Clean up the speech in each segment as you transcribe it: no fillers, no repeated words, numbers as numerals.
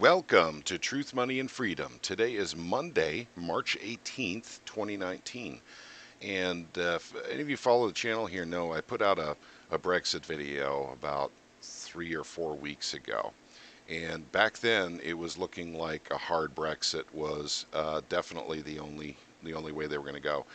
Welcome to Truth, Money, and Freedom. Today is Monday, March 18th, 2019. And if any of you follow the channel here know I put out a Brexit video about 3 or 4 weeks ago. And back then it was looking like a hard Brexit was definitely the only way they were going to go.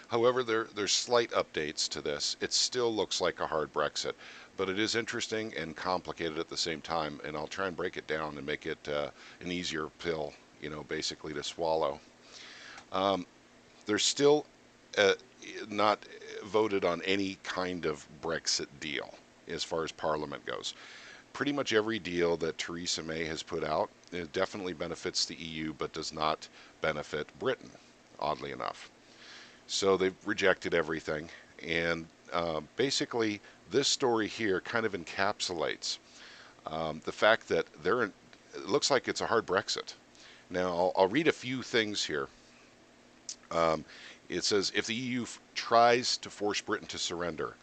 However, there's slight updates to this. It still looks like a hard Brexit, but it is interesting and complicated at the same time, and I'll try and break it down and make it an easier pill, basically to swallow. Um, there's still not voted on any kind of Brexit deal as far as Parliament goes. Pretty much every deal that Theresa May has put out, it definitely benefits the EU, but does not benefit Britain, oddly enough. So they've rejected everything. And basically, this story here kind of encapsulates the fact that it looks like it's a hard Brexit. Now, I'll read a few things here. Um, it says if the EU tries to force Britain to surrender,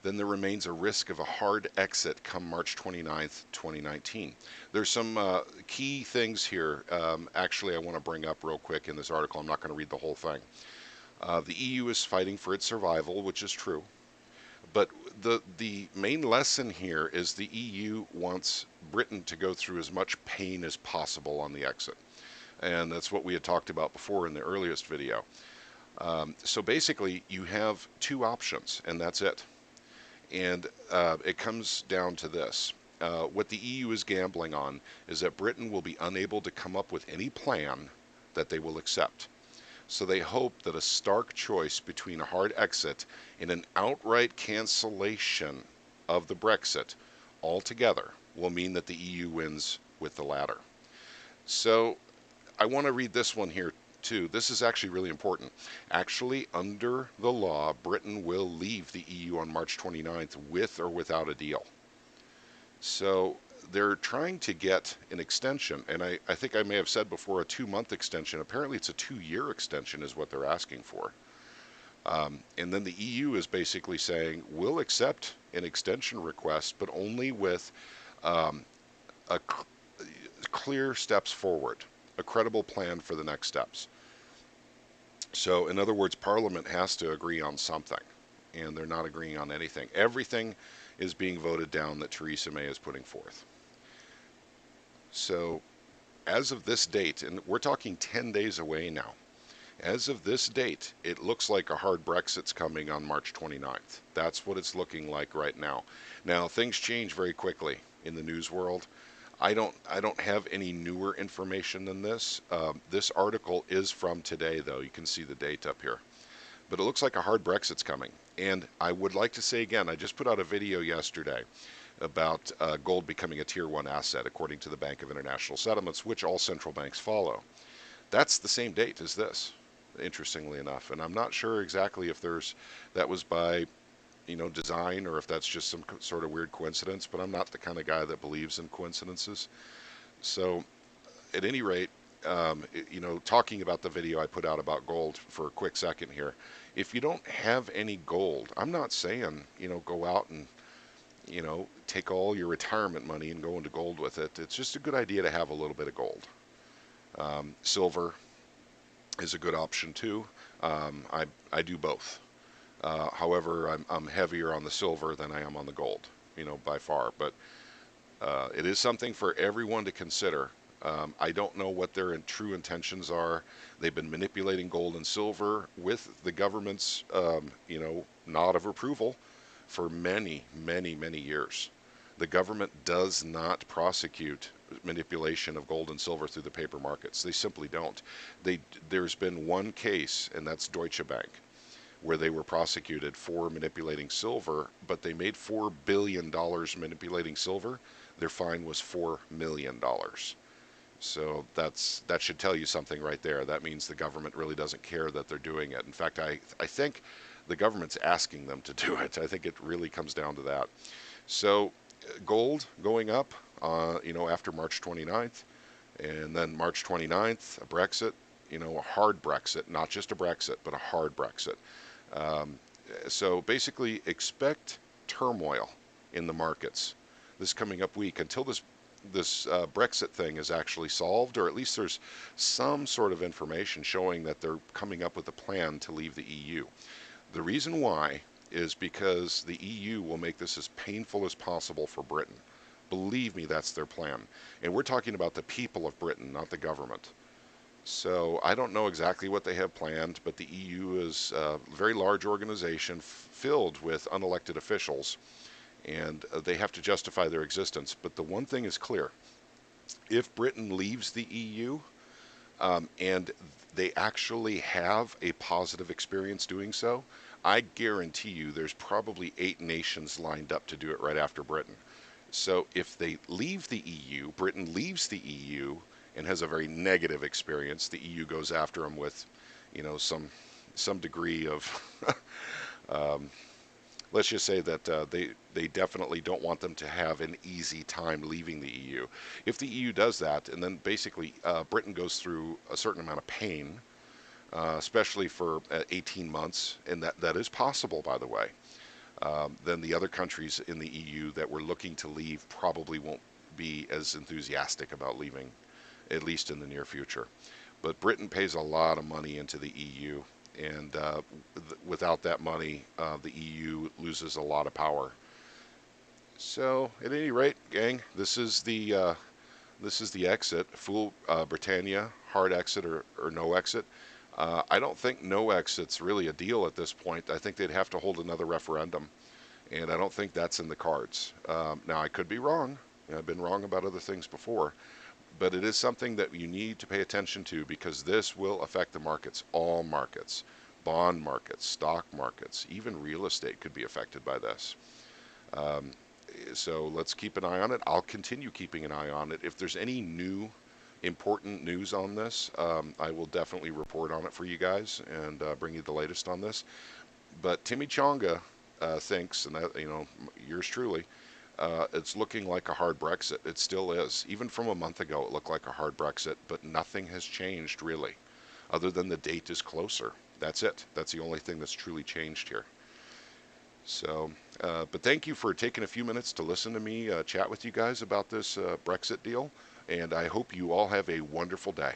then there remains a risk of a hard exit come March 29th, 2019. There's some key things here. Actually, I want to bring up real quick in this article. I'm not going to read the whole thing. The EU is fighting for its survival, which is true. But the main lesson here is the EU wants Britain to go through as much pain as possible on the exit. And that's what we had talked about before in the earliest video. So basically, you have two options, and that's it. And it comes down to this. What the EU is gambling on is that Britain will be unable to come up with any plan that they will accept. So they hope that a stark choice between a hard exit and an outright cancellation of the Brexit altogether will mean that the EU wins with the latter. So I want to read this one here too. This is actually really important. Actually, under the law, Britain will leave the EU on March 29th with or without a deal. So they're trying to get an extension, and I think I may have said before a 2-month extension. Apparently it's a 2-year extension is what they're asking for. And then the EU is basically saying, we'll accept an extension request, but only with a clear steps forward, a credible plan for the next steps. So in other words, Parliament has to agree on something, and they're not agreeing on anything. Everything is being voted down that Theresa May is putting forth. So as of this date, and we're talking 10 days away now, as of this date, it looks like a hard Brexit's coming on March 29th. That's what it's looking like right now. Now, things change very quickly in the news world. I don't have any newer information than this. This article is from today, though. You can see the date up here. But it looks like a hard Brexit's coming. And I would like to say again, I just put out a video yesterday about gold becoming a Tier 1 asset, according to the Bank of International Settlements, which all central banks follow. That's the same date as this, interestingly enough. And I'm not sure exactly if that was by design, or if that's just some sort of weird coincidence, but I'm not the kind of guy that believes in coincidences. So at any rate, talking about the video I put out about gold for a quick second here, if you don't have any gold, I'm not saying, go out and, take all your retirement money and go into gold with it. It's just a good idea to have a little bit of gold. Silver is a good option too. I do both. However, I'm heavier on the silver than I am on the gold, by far. But it is something for everyone to consider. I don't know what their true intentions are. They've been manipulating gold and silver with the government's, nod of approval for many, many, many years. The government does not prosecute manipulation of gold and silver through the paper markets. They simply don't. There's been one case, and that's Deutsche Bank, where they were prosecuted for manipulating silver, but they made $4 billion manipulating silver. Their fine was $4 million. So that should tell you something right there. That means the government really doesn't care that they're doing it. In fact, I think the government's asking them to do it. I think it really comes down to that. So gold going up, after March 29th, and then March 29th, a Brexit, a hard Brexit, not just a Brexit, but a hard Brexit. So basically expect turmoil in the markets this coming up week until this this Brexit thing is actually solved, or at least there's some sort of information showing that they're coming up with a plan to leave the EU. The reason why is because the EU will make this as painful as possible for Britain. Believe me, that's their plan. And we're talking about the people of Britain, not the government. So I don't know exactly what they have planned, but the EU is a very large organization filled with unelected officials, and they have to justify their existence. But the one thing is clear: if Britain leaves the EU, and they actually have a positive experience doing so, I guarantee you there's probably 8 nations lined up to do it right after Britain. So if they leave the EU, Britain leaves the EU and has a very negative experience, the EU goes after them with, some degree of let's just say that they definitely don't want them to have an easy time leaving the EU. If the EU does that, and then basically Britain goes through a certain amount of pain, especially for 18 months, and that is possible, by the way, then the other countries in the EU that were looking to leave probably won't be as enthusiastic about leaving, at least in the near future. But Britain pays a lot of money into the EU, and without that money, the EU loses a lot of power. So, at any rate, gang, this is the exit. Fool Britannia, hard exit or no exit. I don't think no exit's really a deal at this point. I think they'd have to hold another referendum, and I don't think that's in the cards. Now, I could be wrong. I've been wrong about other things before, but it is something that you need to pay attention to because this will affect the markets, all markets, bond markets, stock markets, even real estate could be affected by this. Um, so let's keep an eye on it. I'll continue keeping an eye on it. If there's any new important news on this, I will definitely report on it for you guys and bring you the latest on this. But Timmy Chonga thinks, and that, yours truly, it's looking like a hard Brexit. It still is. Even from a month ago, it looked like a hard Brexit, but nothing has changed really, other than the date is closer. That's it. That's the only thing that's truly changed here. So, but thank you for taking a few minutes to listen to me chat with you guys about this Brexit deal, and I hope you all have a wonderful day.